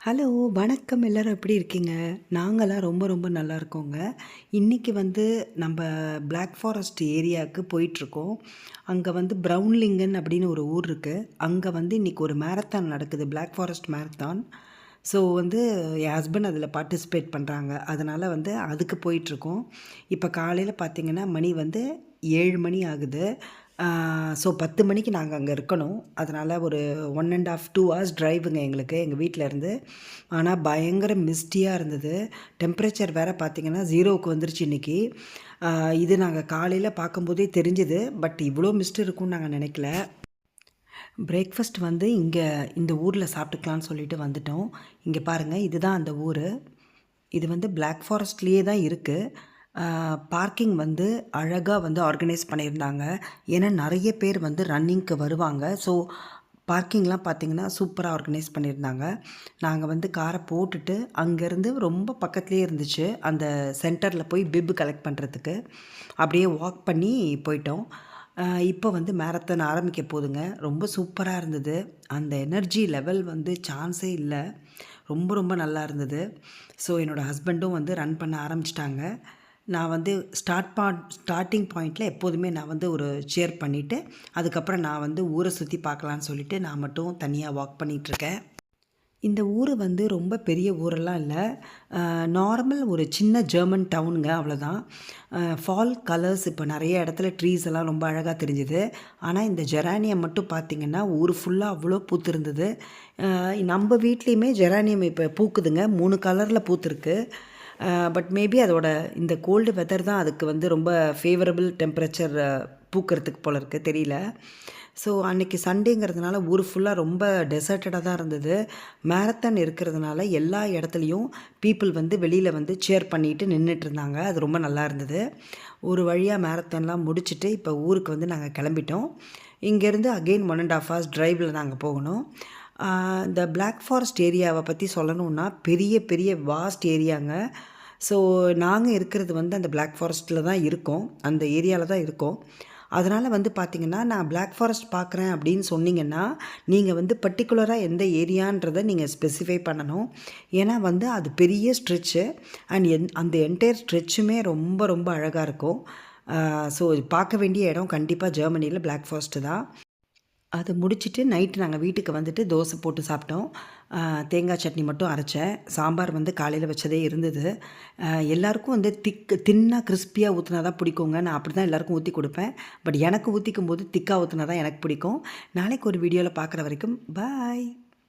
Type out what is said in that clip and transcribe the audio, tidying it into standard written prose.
Hello! வணக்கம். எல்லாரும் எப்படி இருக்கீங்க? நாங்கலாம் ரொம்ப ரொம்ப நல்லா இருக்கோங்க. இன்னைக்கு வந்து நம்ப பிளாக் ஃபாரஸ்ட் ஏரியாவுக்கு போயிட்டுருக்கோம். அங்க வந்து ப்ரவுன்லிங்கன் அப்படின்னு ஒரு ஊர் இருக்கு. அங்க வந்து இன்னைக்கு ஒரு மேரத்தான் நடக்குது. Black forest marathon. ஸோ வந்து என் ஹஸ்பண்ட் அதில பார்ட்டிசிபேட் பண்றாங்க. அதனால வந்து அதுக்கு போயிட்டுருக்கோம். இப்ப காலையில பார்த்தீங்கன்னா, மணி வந்து 7 மணி ஆகுது. ஸோ 10 மணிக்கு நாங்க அங்க இருக்கணும். அதனால ஒரு 1 1/2 2 ஹார்ஸ் டிரைவுங்க எங்களுக்கு எங்க வீட்லருந்து. ஆனா பயங்கர மிஸ்டியா இருந்தது. டெம்பரேச்சர் வேற பார்த்தீங்கன்னா 0க்கு வந்துருச்சு இன்னைக்கு. இது நாங்க காலையில பார்க்கும்போதே தெரிஞ்சது. பட் இவ்ளோ மிஸ்ட் இருக்கும்னு நாங்க நெனைக்கல. பிரேக்ஃபாஸ்ட் வந்து இந்த ஊர்ல சாப்பிட்டுக்கலான்னு சொல்லிட்டு வந்துட்டோம். இங்க பாருங்க இதுதான் அந்த ஊரு. இது வந்து பிளாக் ஃபாரஸ்ட்லேயே தான் இருக்கு. பார்க்கிங் வந்து அழகா வந்து ஆர்கனைஸ் பண்ணியிருந்தாங்க. ஏன்னா நெறைய பேர் வந்து ரன்னிங்க்கு வருவாங்க. ஸோ பார்க்கிங்லாம் பார்த்தீங்கன்னா, சூப்பரா ஆர்கனைஸ் பண்ணியிருந்தாங்க. நாங்க வந்து கார போட்டுட்டு அங்கேருந்து ரொம்ப பக்கத்திலேயே இருந்துச்சு. அந்த சென்டர்ல போய் பிப் கலெக்ட் பண்றதுக்கு. அப்படியே வாக் பண்ணி போயிட்டோம். இப்போ வந்து மேரத்தான் ஆரம்பிக்க போதுங்க. ரொம்ப சூப்பரா இருந்தது. அந்த எனர்ஜி லெவல் வந்து சான்ஸே இல்ல. ரொம்ப ரொம்ப நல்லா இருந்தது. ஸோ என்னோட ஹஸ்பண்டும் வந்து ரன் பண்ண ஆரம்பிச்சுட்டாங்க. நான் வந்து ஸ்டார்ட்டிங் பாயிண்ட்ல எப்போதுமே நான் வந்து ஒரு சியர் பண்ணிட்டு, அதுக்கப்புறம் நான் வந்து ஊர சுத்தி பார்க்கலான்னு சொல்லிட்டு, நான் மட்டும் தனியா வாக் பண்ணிட்டுருக்கேன். இந்த ஊரு வந்து ரொம்ப பெரிய ஊரெல்லாம் இல்ல. நார்மல் ஒரு சின்ன ஜெர்மன் டவுனுங்க அவ்வளோதான். ஃபால் கலர்ஸ் இப்போ நெறைய இடத்துல ட்ரீஸ் எல்லாம் ரொம்ப அழகா தெரிஞ்சுது. ஆனா இந்த ஜெரானியம் மட்டும் பார்த்தீங்கன்னா, ஊர் ஃபுல்லா அவ்வளோ பூத்திருந்தது. நம்ப வீட்லயுமே ஜெரானியம் இப்ப பூக்குதுங்க. 3 கலர்ல பூத்திருக்கு. பட் மேபி அதோட இந்த கோல்டு வெதர் தான் அதுக்கு வந்து ரொம்ப ஃபேவரபிள் டெம்பரேச்சர் பூக்கிறதுக்கு போல இருக்கு தெரியல. ஸோ அன்னைக்கு சண்டேங்கிறதுனால ஊர் ஃபுல்லா ரொம்ப டெசர்ட்டடா தான் இருந்தது. மேரத்தான் இருக்கிறதுனால எல்லா இடத்துலயும் பீப்பிள் வந்து வெளியில வந்து சியர் பண்ணிட்டு நின்னுட்டுருந்தாங்க. அது ரொம்ப நல்லா இருந்தது. ஒரு வழியா மேரத்தான்லாம் முடிச்சுட்டு இப்போ ஊருக்கு வந்து நாங்க கிளம்பிட்டோம். இங்கேருந்து அகெயின் 1 1/2 ஹார்ஸ் டிரைவ்ல நாங்க போகணும். இந்த பிளாக் ஃபாரஸ்ட் ஏரியாவ பத்தி சொல்லணும்னா, பெரிய பெரிய வாஸ்ட் ஏரியாங்க. ஸோ நாங்க இருக்கிறது வந்து அந்த பிளாக் ஃபாரஸ்ட்ல தான் இருக்கோம். அந்த ஏரியால தான் இருக்கோம். அதனால வந்து பார்த்தீங்கன்னா, நான் பிளாக் ஃபாரஸ்ட் பார்க்குறேன் அப்படின்னு சொன்னீங்கன்னா, நீங்க வந்து பர்ட்டிகுலரா எந்த ஏரியான்றத நீங்க ஸ்பெசிஃபை பண்ணணும். ஏன்னா வந்து அது பெரிய ஸ்ட்ரெச்சு அண்ட் அந்த என்டையர் ஸ்ட்ரெச்சுமே ரொம்ப ரொம்ப அழகா இருக்கும். ஸோ பார்க்க வேண்டிய இடம் கண்டிப்பா ஜெர்மனில பிளாக் ஃபாரஸ்ட் தான். அத முடிச்சுட்டு நைட்டு நாங்க வீட்டுக்கு வந்துட்டு தோசை போட்டு சாப்பிட்டோம். தேங்காய் சட்னி மட்டும் அரைச்சேன். சாம்பார் வந்து காலையில வச்சதே இருந்தது. எல்லாருக்கும் வந்து தின்னா கிரிஸ்பியா ஊத்துனா தான் பிடிக்குங்க. நான் அப்படி தான் எல்லாருக்கும் ஊத்தி குடுப்பேன். பட் எனக்கு ஊத்திக்கும்போது திக்கா ஊத்துனா தான் எனக்கு பிடிக்கும். நாளைக்கு ஒரு வீடியோல பார்க்குற வரைக்கும் பாய்.